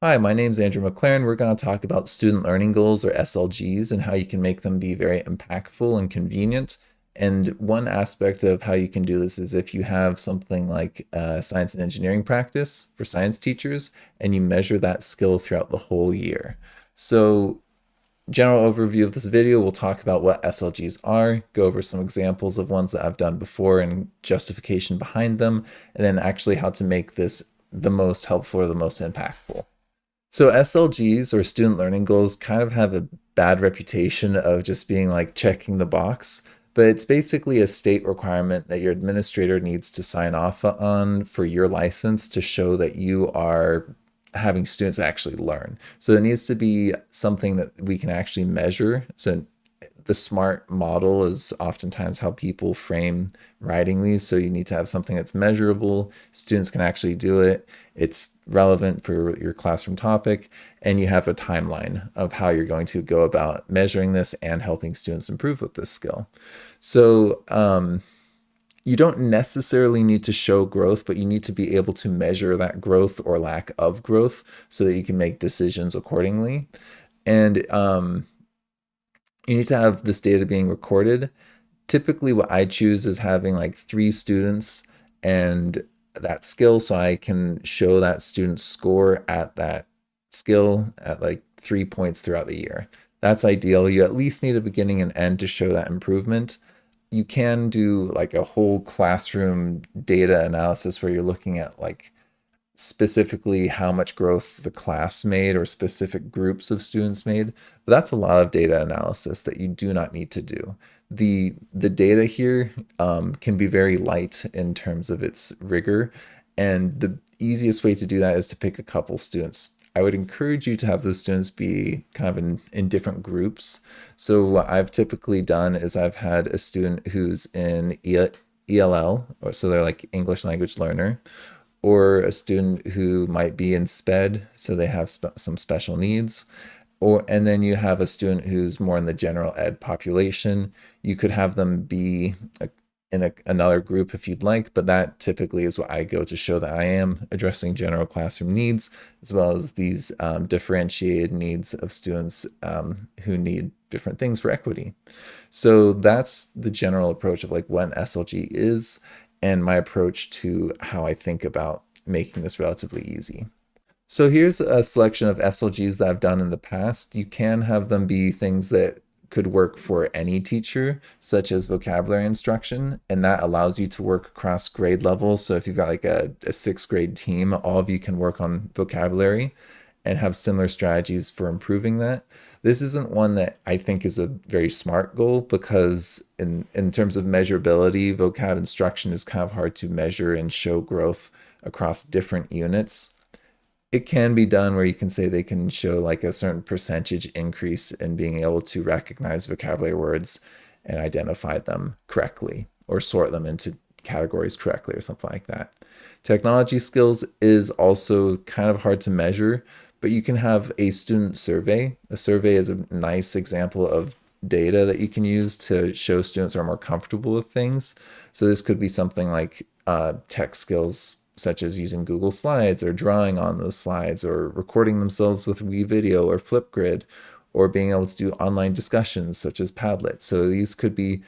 Hi, my name is Andrew McLaren. We're going to talk about student learning goals or SLGs and how you can make them be very impactful and convenient. And one aspect of how you can do this is if you have something like science and engineering practice for science teachers and you measure that skill throughout the whole year. So, general overview of this video, we'll talk about what SLGs are, go over some examples of ones that I've done before and justification behind them, and then actually how to make this the most helpful or the most impactful. So SLGs or student learning goals kind of have a bad reputation of just being like checking the box, but it's basically a state requirement that your administrator needs to sign off on for your license to show that you are having students actually learn. So it needs to be something that we can actually measure. So the SMART model is oftentimes how people frame writing these. So you need to have something that's measurable, students can actually do it, it's relevant for your classroom topic, and you have a timeline of how you're going to go about measuring this and helping students improve with this skill. So you don't necessarily need to show growth, but you need to be able to measure that growth or lack of growth so that you can make decisions accordingly. And you need to have this data being recorded. Typically, what I choose is having like 3 students and that skill so I can show that student's score at that skill at like 3 points throughout the year. That's ideal. You at least need a beginning and end to show that improvement. You can do like a whole classroom data analysis where you're looking at like specifically how much growth the class made or specific groups of students made. But that's a lot of data analysis that you do not need to do. The data here can be very light in terms of its rigor, and the easiest way to do that is to pick a couple students. I would encourage you to have those students be kind of in different groups. So what I've typically done is I've had a student who's in ELL, or so they're like English language learner, or a student who might be in SPED, so they have some special needs, or and then you have a student who's more in the general ed population. You could have them be another group if you'd like, but that typically is what I go to show that I am addressing general classroom needs as well as these differentiated needs of students who need different things for equity. So that's the general approach of like what an SLG is and my approach to how I think about making this relatively easy. So here's a selection of SLGs that I've done in the past. You can have them be things that could work for any teacher, such as vocabulary instruction, and that allows you to work across grade levels. So if you've got like a 6th grade team, all of you can work on vocabulary and have similar strategies for improving that. This isn't one that I think is a very smart goal because in terms of measurability, vocab instruction is kind of hard to measure and show growth across different units. It can be done where you can say they can show like a certain percentage increase in being able to recognize vocabulary words and identify them correctly or sort them into categories correctly or something like that. Technology skills is also kind of hard to measure, but you can have a student survey. A survey is a nice example of data that you can use to show students are more comfortable with things. So this could be something like tech skills such as using Google Slides or drawing on those slides or recording themselves with WeVideo or Flipgrid or being able to do online discussions such as Padlet. So these could be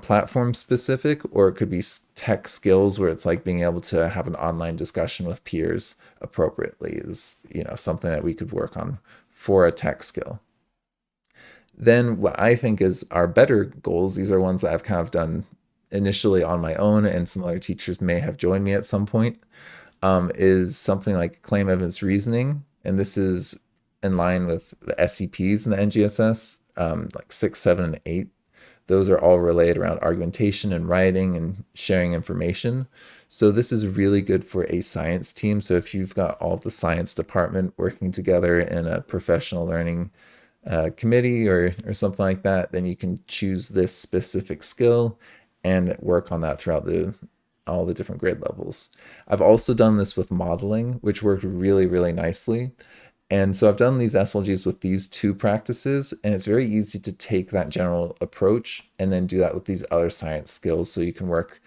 platform specific, or it could be tech skills where it's like being able to have an online discussion with peers appropriately is, something that we could work on for a tech skill. Then what I think is our better goals, these are ones that I've kind of done initially on my own, and some other teachers may have joined me at some point, is something like claim evidence reasoning. And this is in line with the SCPs in the NGSS, like 6, 7, and 8. Those are all related around argumentation and writing and sharing information. So this is really good for a science team. So if you've got all the science department working together in a professional learning committee or something like that, then you can choose this specific skill and work on that throughout all the different grade levels. I've also done this with modeling, which worked really, really nicely. And so I've done these SLGs with these 2 practices, and it's very easy to take that general approach and then do that with these other science skills so you can work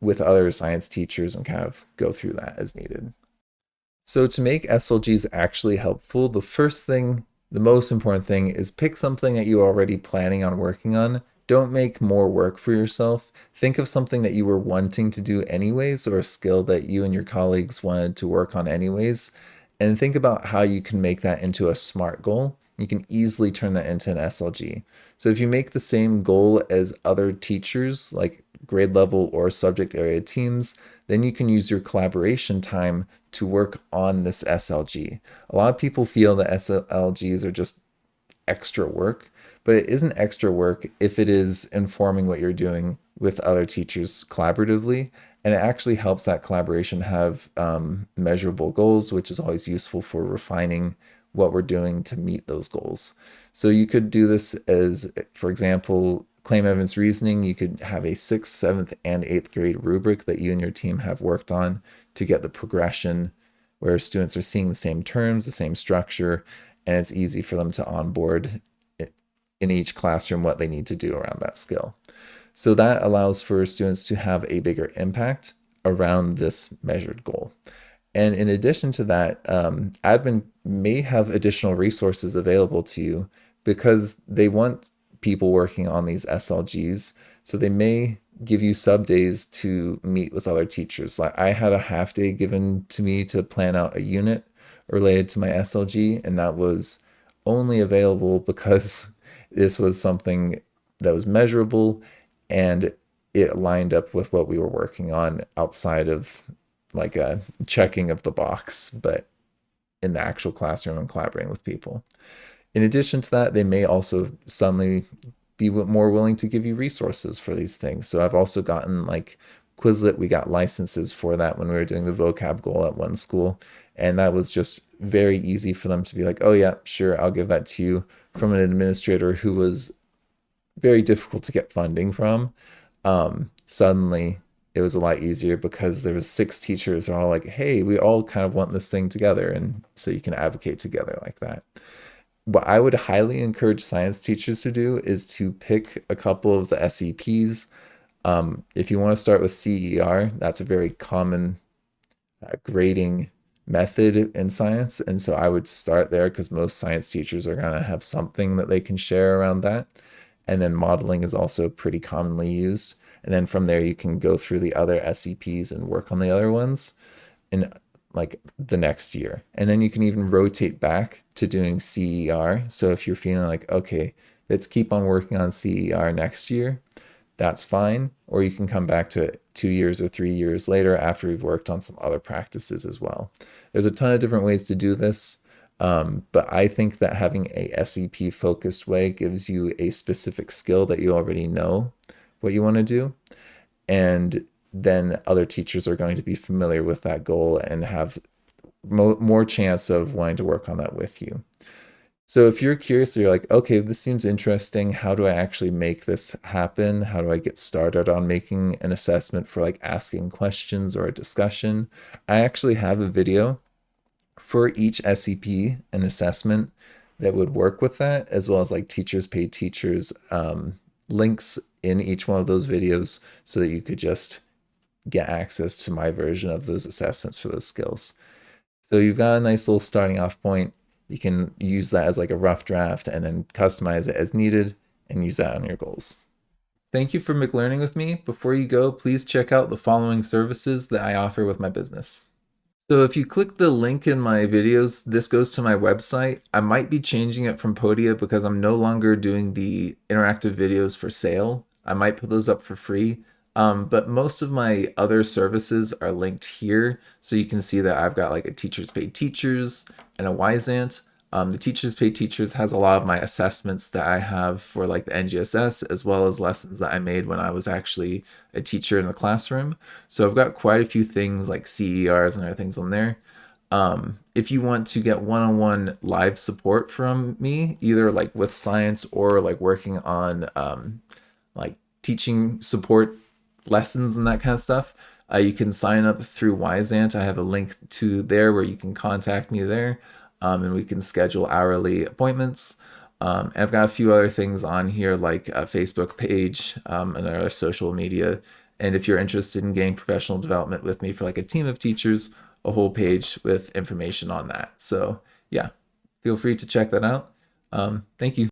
with other science teachers and kind of go through that as needed. So to make SLGs actually helpful, the first thing, the most important thing is pick something that you're already planning on working on. Don't make more work for yourself. Think of something that you were wanting to do anyways, or a skill that you and your colleagues wanted to work on anyways, and think about how you can make that into a SMART goal. You can easily turn that into an SLG. So if you make the same goal as other teachers, like grade level or subject area teams, then you can use your collaboration time to work on this SLG. A lot of people feel that SLGs are just extra work, but it isn't extra work if it is informing what you're doing with other teachers collaboratively. And it actually helps that collaboration have measurable goals, which is always useful for refining what we're doing to meet those goals. So you could do this as, for example, claim evidence reasoning. You could have a sixth, seventh, and eighth grade rubric that you and your team have worked on to get the progression where students are seeing the same terms, the same structure, and it's easy for them to onboard in each classroom what they need to do around that skill. So that allows for students to have a bigger impact around this measured goal. And in addition to that, admin may have additional resources available to you because they want people working on these SLGs. So they may give you sub days to meet with other teachers. Like I had a half day given to me to plan out a unit related to my SLG, and that was only available because this was something that was measurable and it lined up with what we were working on outside of like a checking of the box, but in the actual classroom and collaborating with people. In addition to that, they may also suddenly be more willing to give you resources for these things. So I've also gotten like Quizlet, we got licenses for that when we were doing the vocab goal at one school. And that was just very easy for them to be like, oh, yeah, sure, I'll give that to you from an administrator who was very difficult to get funding from. Suddenly, it was a lot easier because there was six teachers are all like, hey, we all kind of want this thing together. And so you can advocate together like that. What I would highly encourage science teachers to do is to pick a couple of the SEPs. If you want to start with CER, that's a very common grading method in science. And so I would start there because most science teachers are going to have something that they can share around that. And then modeling is also pretty commonly used. And then from there, you can go through the other SEPs and work on the other ones in like the next year. And then you can even rotate back to doing CER. So if you're feeling like, okay, let's keep on working on CER next year, that's fine. Or you can come back to it 2 years or 3 years later after we've worked on some other practices as well. There's a ton of different ways to do this. But I think that having a SEP focused way gives you a specific skill that you already know what you want to do. And then other teachers are going to be familiar with that goal and have more chance of wanting to work on that with you. So if you're curious, you're like, okay, this seems interesting. How do I actually make this happen? How do I get started on making an assessment for like asking questions or a discussion? I actually have a video for each SEP, an assessment that would work with that, as well as like teachers pay teachers links in each one of those videos so that you could just get access to my version of those assessments for those skills. So you've got a nice little starting off point. You can use that as like a rough draft and then customize it as needed and use that on your goals. Thank you for McLearning with me. Before you go, please check out the following services that I offer with my business. So if you click the link in my videos, this goes to my website. I might be changing it from Podia because I'm no longer doing the interactive videos for sale. I might put those up for free. But most of my other services are linked here. So you can see that I've got like a Teachers Pay Teachers and a Wyzant. The Teachers Pay Teachers has a lot of my assessments that I have for like the NGSS, as well as lessons that I made when I was actually a teacher in the classroom. So I've got quite a few things like CERs and other things on there. If you want to get one-on-one live support from me, either like with science or like working on like teaching support lessons and that kind of stuff, you can sign up through Wyzant. I have a link to there where you can contact me there. And we can schedule hourly appointments. And I've got a few other things on here like a Facebook page and other social media. And if you're interested in getting professional development with me for like a team of teachers, a whole page with information on that. So yeah, feel free to check that out. Thank you.